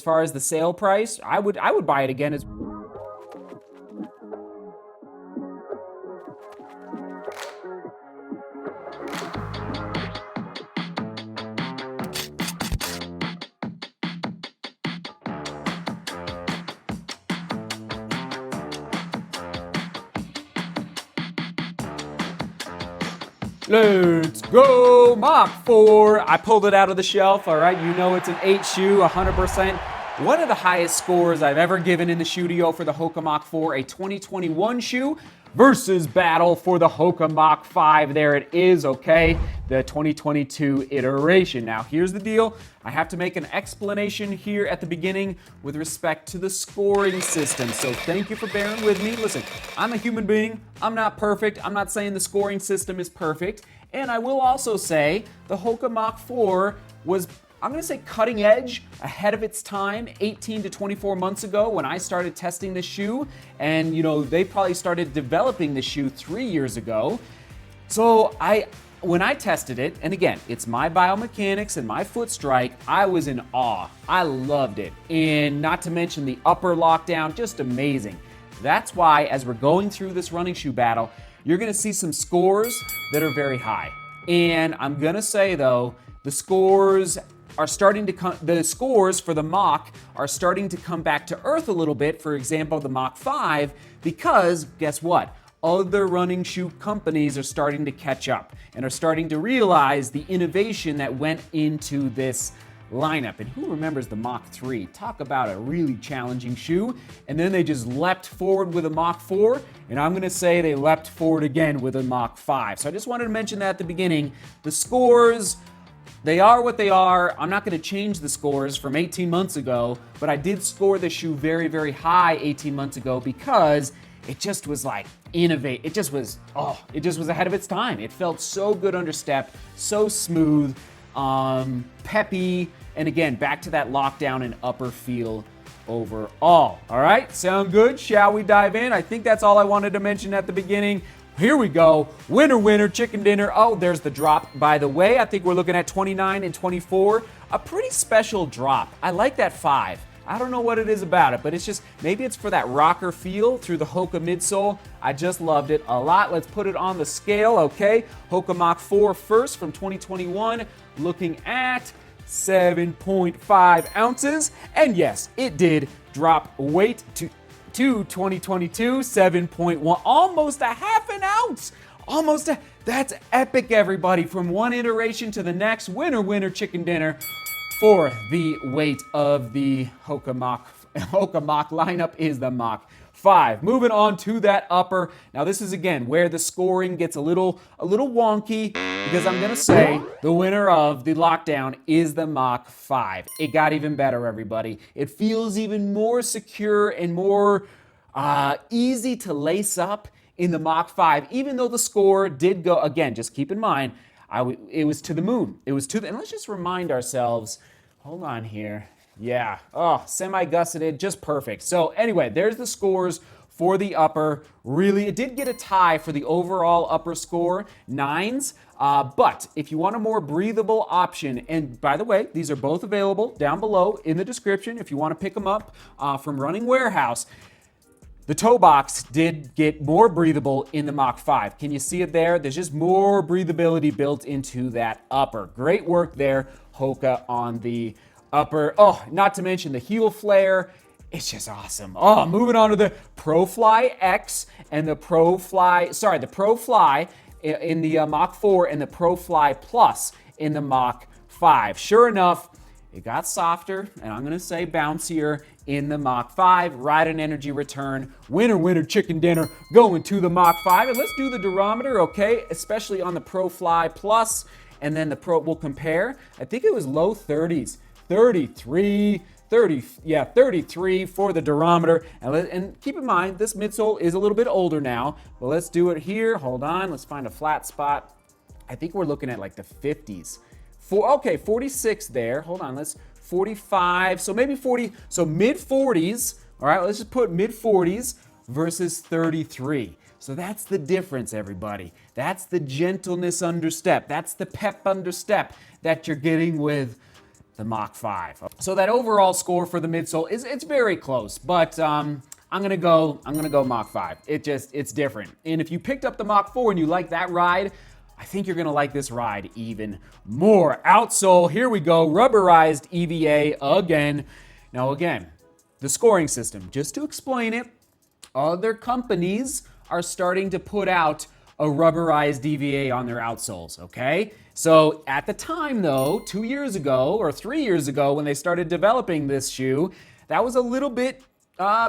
As far as the sale price, I would buy it again as Let's go, Mach 4. I pulled it out of the shelf, all right? You know it's an 8 shoe, 100%. One of the highest scores I've ever given in the Studio for the Hoka Mach 4, a 2021 shoe versus battle for the Hoka Mach 5. There it is, okay? The 2022 iteration. Now, here's the deal. I have to make an explanation here at the beginning with respect to the scoring system. So thank you for bearing with me. Listen, I'm a human being. I'm not perfect. I'm not saying the scoring system is perfect. And I will also say the Hoka Mach 4 was, I'm going to say, cutting edge, ahead of its time, 18 to 24 months ago when I started testing this shoe. And, you know, they probably started developing the shoe 3 years ago. So when I tested it, and again, it's my biomechanics and my foot strike, I was in awe. I loved it. And not to mention the upper lockdown, just amazing. That's why, as we're going through this running shoe battle, you're going to see some scores that are very high. And I'm going to say, though, the scores are starting to come, the scores for the Mach are starting to come back to earth a little bit. For example, the Mach 5, because guess what? Other running shoe companies are starting to catch up and are starting to realize the innovation that went into this lineup. And who remembers the Mach 3? Talk about a really challenging shoe. And then they just leapt forward with a Mach 4, and I'm gonna say they leapt forward again with a Mach 5. So I just wanted to mention that at the beginning. The scores, they are what they are. I'm not going to change the scores from 18 months ago, but I did score the shoe very, very high 18 months ago because it just was like innovate. It just was ahead of its time. It felt so good under step, so smooth, peppy, and again, back to that lockdown and upper feel overall. All right, sound good? Shall we dive in? I think that's all I wanted to mention at the beginning. Here we go. Winner, winner, chicken dinner. Oh, there's the drop. By the way, I think we're looking at 29 and 24. A pretty special drop. I like that 5. I don't know what it is about it, but it's just, maybe it's for that rocker feel through the Hoka midsole. I just loved it a lot. Let's put it on the scale, okay? Hoka Mach 4 first from 2021, looking at 7.5 ounces. And yes, it did drop weight to 2022, 7.1, almost a half an ounce. That's epic, everybody. From one iteration to the next, winner, winner, chicken dinner for the weight of the Hoka Mach. Hoka Mach lineup is the Mach 5. Moving on to that upper. Now this is again where the scoring gets a little wonky, because I'm gonna say the winner of the lockdown is the Mach 5. It got even better, everybody. It feels even more secure and more easy to lace up in the Mach 5, even though the score did go, again, just keep in mind, it was to the moon. It was to the, and let's just remind ourselves, hold on here. Yeah, semi-gusseted, just perfect. So anyway, there's the scores for the upper. Really, it did get a tie for the overall upper score, 9s. But if you want a more breathable option, and by the way, these are both available down below in the description if you want to pick them up from Running Warehouse. The toe box did get more breathable in the Mach 5. Can you see it there? There's just more breathability built into that upper. Great work there, Hoka, on the upper. Oh, not to mention the heel flare. It's just awesome. Oh, moving on to the Pro Fly X and the Pro Fly in the Mach 4 and the Pro Fly Plus in the Mach 5. Sure enough, it got softer, and I'm going to say bouncier in the Mach 5. Ride and energy return. Winner, winner, chicken dinner going to the Mach 5. And let's do the durometer, okay? Especially on the Pro Fly Plus. And then the Pro, we'll compare. I think it was low 30s. 33 for the durometer. And keep in mind, this midsole is a little bit older now. But let's do it here. Hold on. Let's find a flat spot. I think we're looking at like the 50s. 46 there. Hold on. Let's 45. So maybe 40. So mid 40s. All right. Let's just put mid 40s versus 33. So that's the difference, everybody. That's the gentleness under step. That's the pep under step that you're getting with the Mach 5. So that overall score for the midsole it's very close, but I'm gonna go Mach 5. It's different. And if you picked up the Mach 4 and you like that ride, I think you're gonna like this ride even more. Outsole, here we go, rubberized EVA again. Now again, the scoring system, just to explain it, other companies are starting to put out a rubberized EVA on their outsoles, okay? So at the time though, 2 years ago or 3 years ago when they started developing this shoe, that was a little bit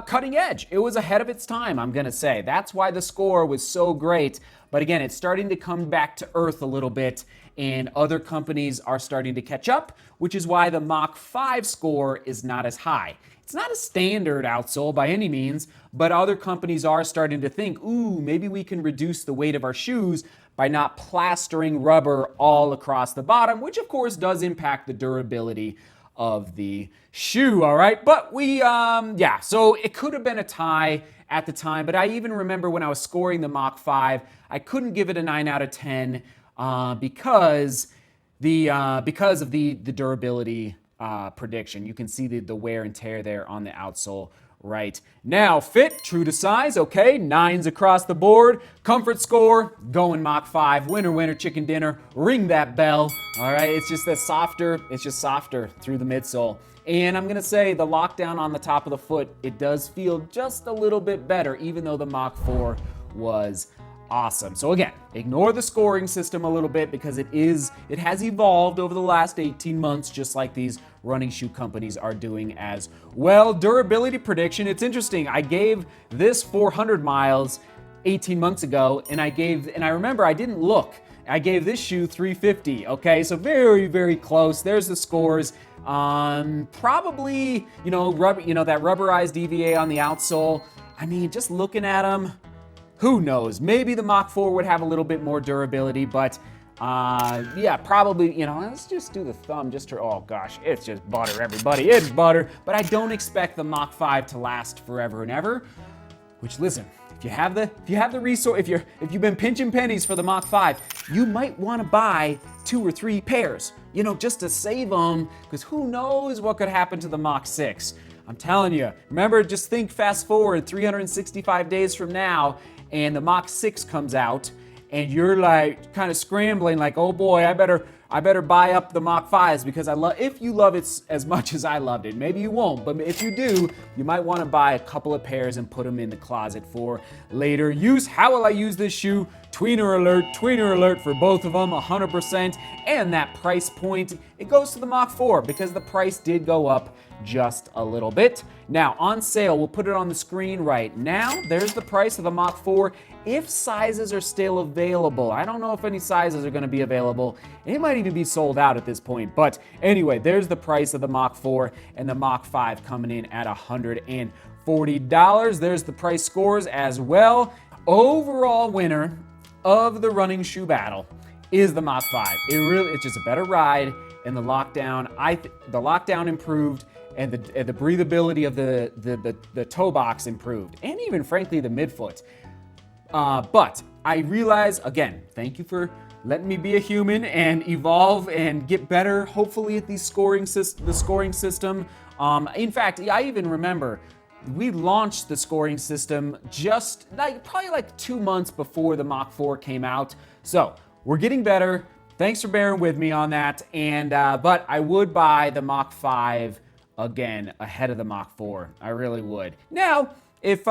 cutting edge. It was ahead of its time, I'm gonna say. That's why the score was so great. But again, it's starting to come back to earth a little bit, and other companies are starting to catch up, which is why the Mach 5 score is not as high. It's not a standard outsole by any means, but other companies are starting to think, ooh, maybe we can reduce the weight of our shoes by not plastering rubber all across the bottom, which of course does impact the durability of the shoe, all right? But so it could have been a tie at the time, but I even remember when I was scoring the Mach 5, I couldn't give it a 9 out of 10 because of the durability prediction. You can see the wear and tear there on the outsole right now. Fit, true to size, okay, 9s across the board. Comfort score, going Mach 5. Winner, winner, chicken dinner, ring that bell. All right, it's just softer through the midsole. And I'm gonna say the lockdown on the top of the foot, it does feel just a little bit better, even though the Mach 4 was awesome. So again, ignore the scoring system a little bit because it has evolved over the last 18 months, just like these running shoe companies are doing as well. Durability prediction, it's interesting. I gave this 400 miles 18 months ago, and I remember I didn't look. I gave this shoe 350, okay? So very, very close. There's the scores. Probably, that rubberized EVA on the outsole. I mean, just looking at them, who knows? Maybe the Mach 4 would have a little bit more durability, but probably, let's just do the thumb oh gosh, it's just butter, everybody, it's butter. But I don't expect the Mach 5 to last forever and ever, which, listen, if you have the resource, if you've been pinching pennies for the Mach 5, you might want to buy 2 or 3 pairs, just to save them, because who knows what could happen to the Mach 6. I'm telling you, remember, just think fast forward 365 days from now, and the Mach 6 comes out, and you're like kind of scrambling, like, oh boy, I better buy up the Mach 5s because if you love it as much as I loved it. Maybe you won't, but if you do, you might want to buy a couple of pairs and put them in the closet for later use. How will I use this shoe? Tweener alert for both of them, 100%. And that price point, it goes to the Mach 4 because the price did go up just a little bit. Now, on sale, we'll put it on the screen right now. There's the price of the Mach 4 if sizes are still available. I don't know if any sizes are going to be available. It might even be sold out at this point. But anyway, there's the price of the Mach 4 and the Mach 5 coming in at $140. There's the price scores as well. Overall winner of the running shoe battle is the Mach 5. It's just a better ride, and the lockdown improved, and the breathability of the toe box improved, and even frankly the midfoot. But I realize, again, thank you for letting me be a human and evolve and get better, hopefully, at the scoring system. In fact, I even remember we launched the scoring system just probably 2 months before the Mach 4 came out. So we're getting better. Thanks for bearing with me on that. And but I would buy the Mach 5 again ahead of the Mach 4. I really would. Now, if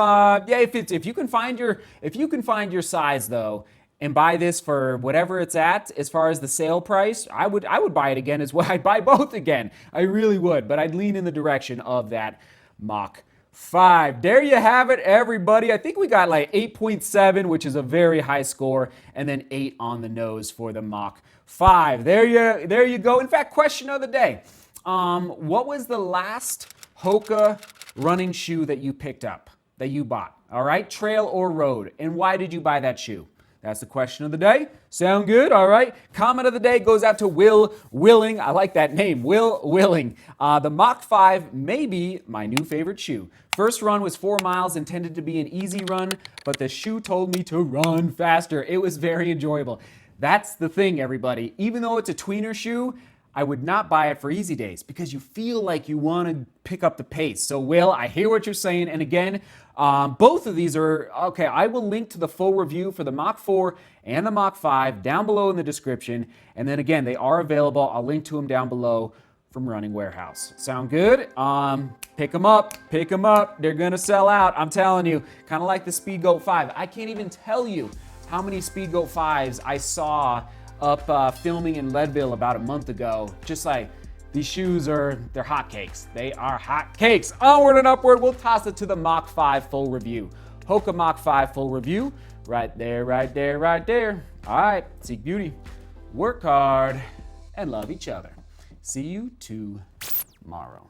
you can find your size though, and buy this for whatever it's at as far as the sale price, I would buy it again as well. I'd buy both again. I really would, but I'd lean in the direction of that Mach 5. There you have it, everybody. I think we got 8.7, which is a very high score, and then 8 on the nose for the Mach 5. There you go. In fact, question of the day. What was the last Hoka running shoe that you picked up, that you bought? All right, trail or road, and why did you buy that shoe? That's the question of the day. Sound good? All right. Comment of the day goes out to Will Willing. I like that name, Will Willing. The Mach 5 may be my new favorite shoe. First run was 4 miles, intended to be an easy run, but the shoe told me to run faster. It was very enjoyable. That's the thing, everybody. Even though it's a tweener shoe, I would not buy it for easy days because you feel like you want to pick up the pace. So, Will, I hear what you're saying. And again, both of these are, okay, I will link to the full review for the Mach 4 and the Mach 5 down below in the description. And then again, they are available. I'll link to them down below from Running Warehouse. Sound good? Pick them up. Pick them up. They're going to sell out. I'm telling you, kind of like the Speedgoat 5. I can't even tell you how many Speedgoat 5s I saw up filming in Leadville about a month ago. Just like, these shoes they're hotcakes. They are hotcakes. Onward and upward, we'll toss it to the Mach 5 full review. Hoka Mach 5 full review, right there, right there, right there. All right, seek beauty, work hard, and love each other. See you tomorrow.